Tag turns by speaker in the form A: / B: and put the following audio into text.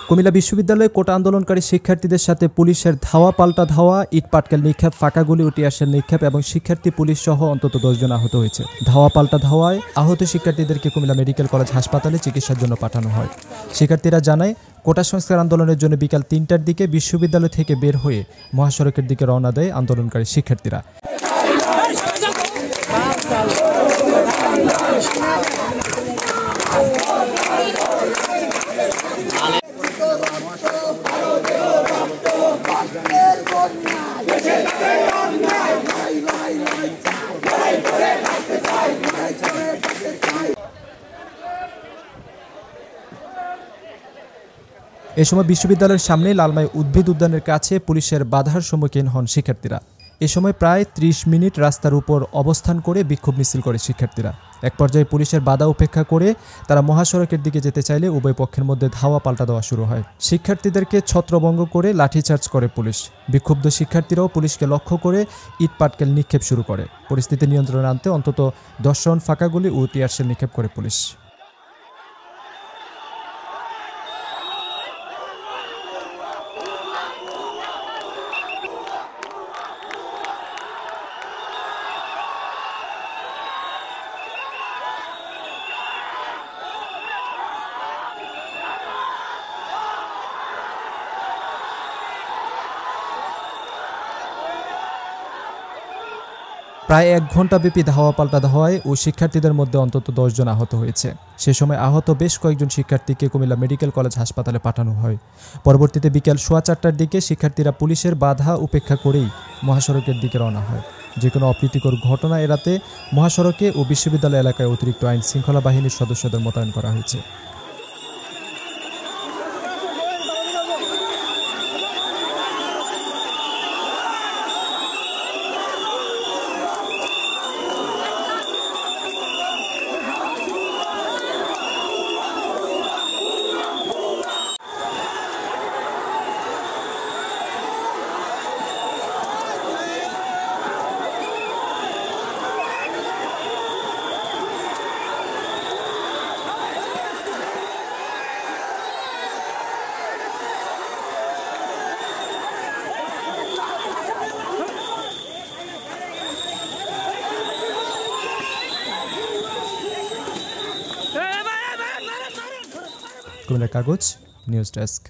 A: কুমিল্লা বিশ্ববিদ্যালয়ে কোটা আন্দোলনকারী শিক্ষার্থীদের সাথে পুলিশের ধাওয়া পাল্টা ধাওয়া, ইটপাটকেল নিক্ষেপ, ফাঁকা গুলি ও টিয়ারশেল নিক্ষেপ এবং শিক্ষার্থী পুলিশ সহ অন্তত 10 জন আহত হয়েছে। ধাওয়া পাল্টা ধাওয়ায় আহত শিক্ষার্থীদেরকে কুমিল্লা মেডিকেল কলেজ হাসপাতালে চিকিৎসার জন্য পাঠানো হয়। শিক্ষার্থীরা জানায়, কোটা সংস্কার আন্দোলনের জন্য বিকাল 3টার দিকে বিশ্ববিদ্যালয় থেকে বের হয়ে মহাসড়কের দিকে রওনা দেয় আন্দোলনকারী শিক্ষার্থীরা। এ সময় বিশ্ববিদ্যালয়ের সামনে লালমাই উদ্ভিদ উদ্যানের কাছে পুলিশের বাধার সম্মুখীন হন শিক্ষার্থীরা। এ সময় প্রায় 30 মিনিট রাস্তার উপর অবস্থান করে বিক্ষোভ মিছিল করে শিক্ষার্থীরা। এক পর্যায়ে পুলিশের বাধা উপেক্ষা করে তারা মহাসড়কের দিকে যেতে চাইলে উভয় পক্ষের মধ্যে ধাওয়া পাল্টা দেওয়া শুরু হয়। শিক্ষার্থীদেরকে ছত্রভঙ্গ করে লাঠিচার্জ করে পুলিশ। বিক্ষুব্ধ শিক্ষার্থীরাও পুলিশকে লক্ষ্য করে ইটপাটকেল নিক্ষেপ শুরু করে। পরিস্থিতি নিয়ন্ত্রণে আনতে অন্তত 10 রাউন্ড ফাঁকা গুলি ও টিয়ারশেল নিক্ষেপ করে পুলিশ। প্রায় 1 ঘণ্টাব্যাপী ধাওয়া পাল্টা ধাওয়ায় ও শিক্ষার্থীদের মধ্যে অন্তত 10 জন আহত হয়েছে। সে সময় আহত বেশ কয়েকজন শিক্ষার্থীকে কুমিল্লা মেডিকেল কলেজ হাসপাতালে পাঠানো হয়। পরবর্তীতে বিকেল 4:15টার দিকে শিক্ষার্থীরা পুলিশের বাধা উপেক্ষা করেই মহাসড়কের দিকে রওনা হয়। যে কোনো অপ্রীতিকর ঘটনা এড়াতে মহাসড়কে ও বিশ্ববিদ্যালয় এলাকায় অতিরিক্ত আইন শৃঙ্খলা বাহিনীর সদস্যদের মোতায়েন করা হয়েছে। কুমিল্লা কাগজ নিউজ ডেস্ক।